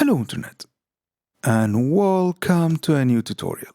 Hello Internet, and welcome to a new tutorial.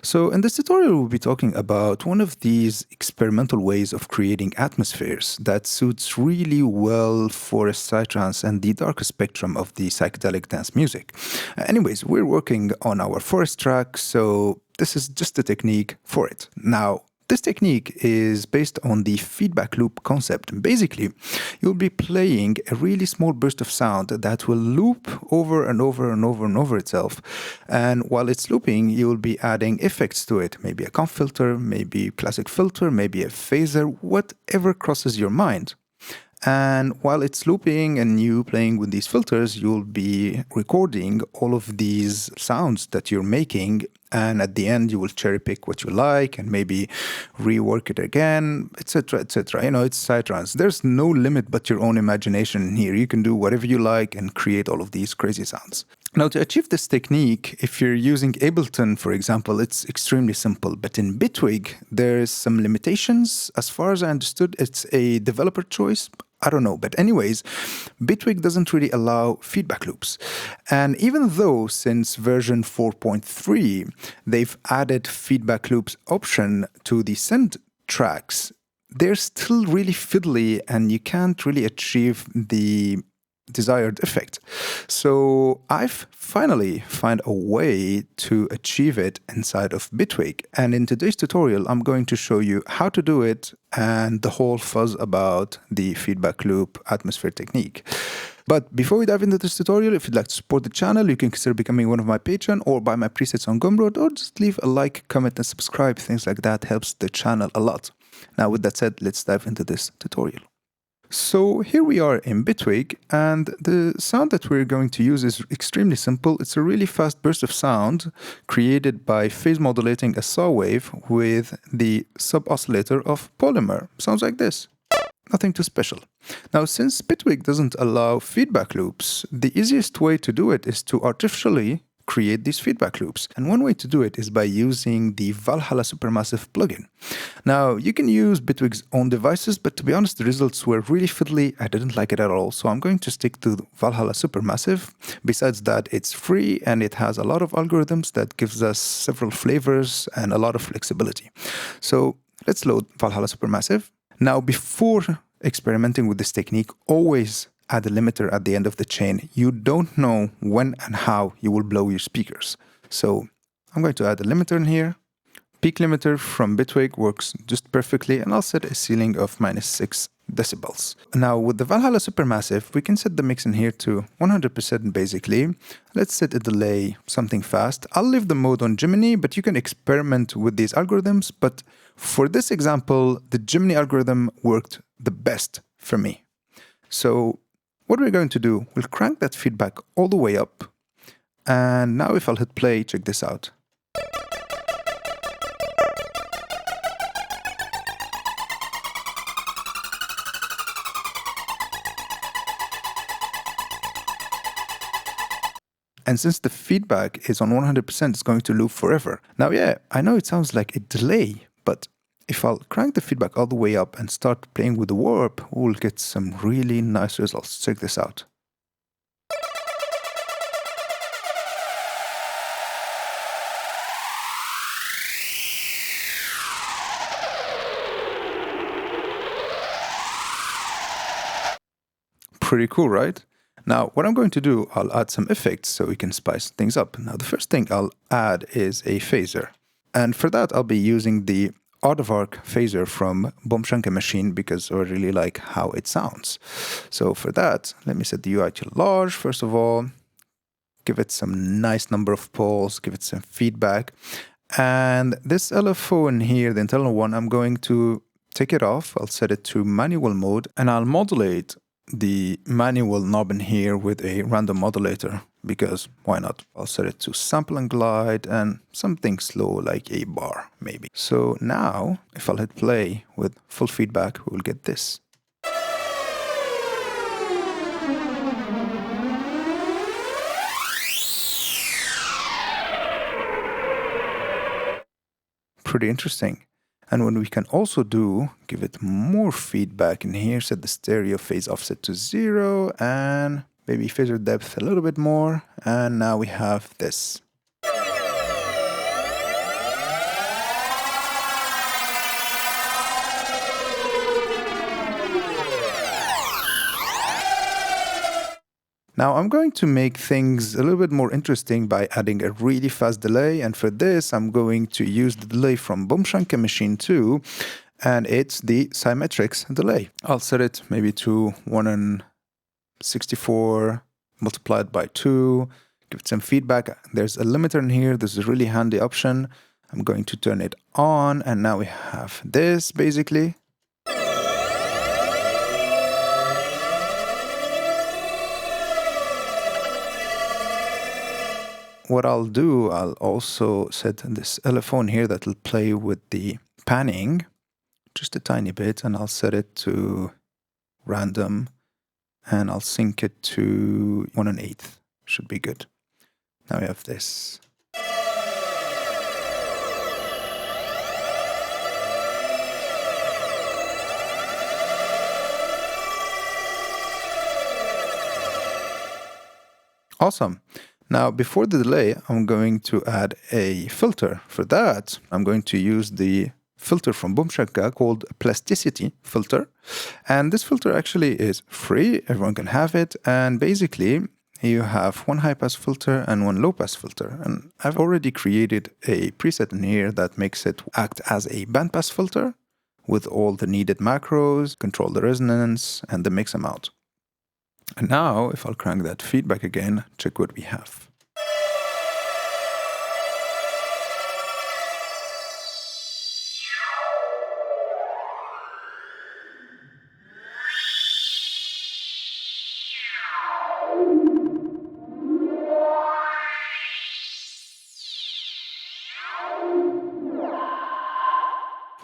So in this tutorial we'll be talking about one of these experimental ways of creating atmospheres that suits really well for a psytrance and the darker spectrum of the psychedelic dance music. Anyways, we're working on our forest track, so this is just a technique for it. Now, this technique is based on the feedback loop concept. Basically, you'll be playing a really small burst of sound that will loop over and over and over and over itself. And while it's looping, you'll be adding effects to it. Maybe a comp filter, maybe classic filter, maybe a phaser, whatever crosses your mind. And while it's looping and you playing with these filters, you'll be recording all of these sounds that you're making. And at the end, you will cherry pick what you like and maybe rework it again, etc., etc. You know, it's Psytrance. There's no limit but your own imagination here. You can do whatever you like and create all of these crazy sounds. Now, to achieve this technique, if you're using Ableton, for example, it's extremely simple. But in Bitwig, there's some limitations. As far as I understood, it's a developer choice. I don't know. But anyways, Bitwig doesn't really allow feedback loops. And even though since version 4.3, they've added feedback loops option to the send tracks, they're still really fiddly and you can't really achieve the desired effect. So I've finally found a way to achieve it inside of Bitwig. And in today's tutorial, I'm going to show you how to do it and the whole fuzz about the feedback loop atmosphere technique. But before we dive into this tutorial, if you'd like to support the channel, you can consider becoming one of my Patreon or buy my presets on Gumroad, or just leave a like, comment, and subscribe. Things like that helps the channel a lot. Now, with that said, let's dive into this tutorial. So here we are in Bitwig, and the sound that we're going to use is extremely simple. It's a really fast burst of sound created by phase modulating a saw wave with the sub-oscillator of polymer. Sounds like this. Nothing too special. Now, since Bitwig doesn't allow feedback loops, the easiest way to do it is to artificially create these feedback loops. And one way to do it is by using the Valhalla Supermassive plugin. Now, you can use Bitwig's own devices, but to be honest, the results were really fiddly. I didn't like it at all. So I'm going to stick to Valhalla Supermassive. Besides that, it's free and it has a lot of algorithms that gives us several flavors and a lot of flexibility. So let's load Valhalla Supermassive. Now, before experimenting with this technique, always add a limiter at the end of the chain. You don't know when and how you will blow your speakers. So I'm going to add a limiter in here. Peak limiter from Bitwig works just perfectly, and I'll set a ceiling of -6 decibels. Now with the Valhalla Supermassive, we can set the mix in here to 100% basically. Let's set a delay, something fast. I'll leave the mode on Gemini, but you can experiment with these algorithms. But for this example, the Gemini algorithm worked the best for me. So what we're going to do, we'll crank that feedback all the way up. And now if I'll hit play, check this out. And since the feedback is on 100%, it's going to loop forever. Now, yeah, I know it sounds like a delay, but if I'll crank the feedback all the way up and start playing with the warp, we'll get some really nice results. Check this out. Pretty cool, right? Now, what I'm going to do, I'll add some effects so we can spice things up. Now, the first thing I'll add is a phaser. And for that, I'll be using the Aardvark phaser from Boomshanka Machine because I really like how it sounds. So for that, let me set the UI to large, first of all. Give it some nice number of poles, give it some feedback. And this LFO in here, the internal one, I'm going to take it off. I'll set it to manual mode, and I'll modulate the manual knob in here with a random modulator, because why not? I'll set it to sample and glide and something slow like a bar maybe. So now if I'll hit play with full feedback, we'll get this. Pretty interesting. And when we can also do, give it more feedback in here, set the stereo phase offset to 0, and maybe filter depth a little bit more, and now we have this. Now I'm going to make things a little bit more interesting by adding a really fast delay, and for this I'm going to use the delay from Boomshanka Machine 2, and it's the Psytrance delay. I'll set it maybe to 164 multiplied by 2, give it some feedback. There's a limiter in here, this is a really handy option. I'm going to turn it on, and now we have this basically. What I'll do, I'll also set this LFO here that will play with the panning just a tiny bit, and I'll set it to random, and I'll sync it to 1 1/8. Should be good. Now we have this. Awesome. Now, before the delay, I'm going to add a filter. For that, I'm going to use the filter from Boomshanka called Plasticity Filter. And this filter actually is free, everyone can have it. And basically, you have one high-pass filter and one low-pass filter. And I've already created a preset in here that makes it act as a bandpass filter with all the needed macros, control the resonance, and the mix amount. And now, if I'll crank that feedback again, check what we have.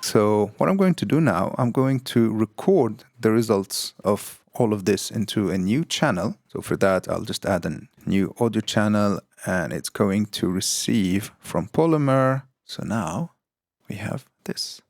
So what I'm going to do now, I'm going to record the results of all of this into a new channel. So for that, I'll just add a new audio channel, and it's going to receive from Polymer. So now we have this.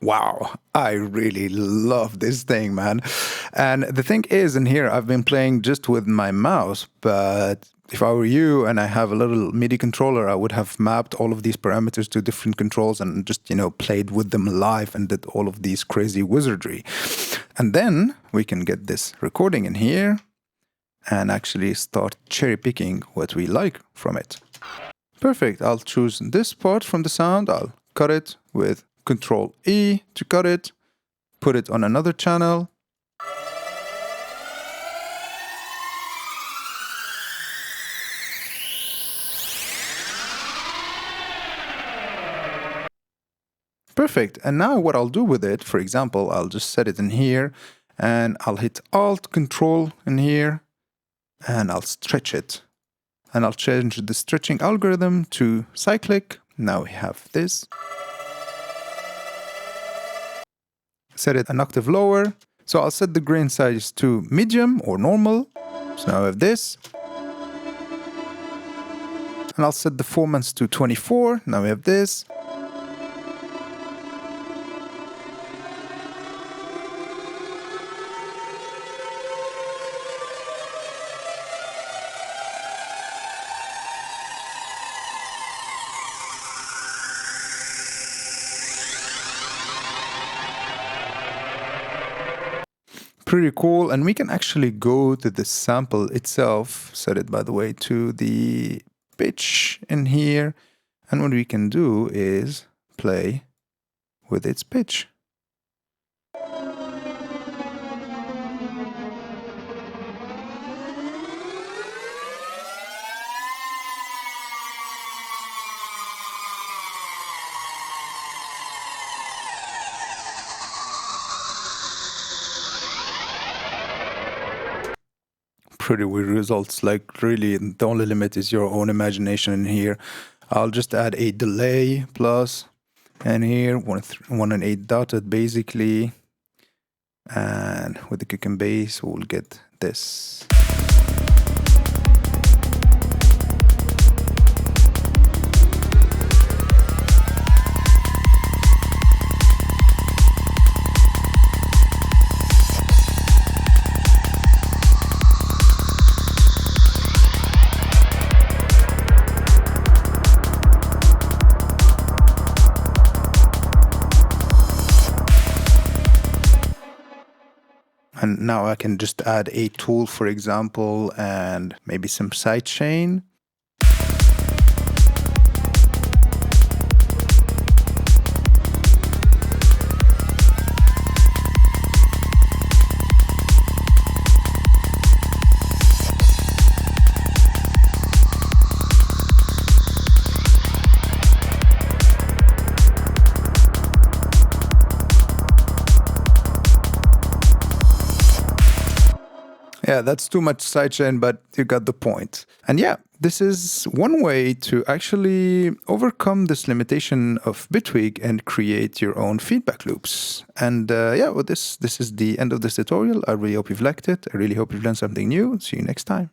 Wow, I really love this thing, man. And the thing is, in here, I've been playing just with my mouse, but if I were you and I have a little MIDI controller, I would have mapped all of these parameters to different controls and just, played with them live and did all of these crazy wizardry. And then we can get this recording in here and actually start cherry picking what we like from it. Perfect. I'll choose this part from the sound. I'll cut it with Control E to cut it, put it on another channel. Perfect. And now what I'll do with it, for example, I'll just set it in here and I'll hit Alt Control in here and I'll stretch it. And I'll change the stretching algorithm to cyclic. Now we have this. Set it an octave lower. So I'll set the grain size to medium or normal. So now I have this. And I'll set the formants to 24. Now we have this. Pretty cool, and we can actually go to the sample itself, set it by the way to the pitch in here, And what we can do is play with its pitch. Pretty weird results. Like, really, the only limit is your own imagination in here. I'll just add a delay plus, and here 1 and 8 dotted basically, and with the kick and bass we'll get this. And now I can just add a tool, for example, and maybe some sidechain. Yeah, that's too much sidechain, but you got the point. And yeah, this is one way to actually overcome this limitation of Bitwig and create your own feedback loops. And yeah, well, this is the end of this tutorial. I really hope you've liked it. I really hope you've learned something new. See you next time.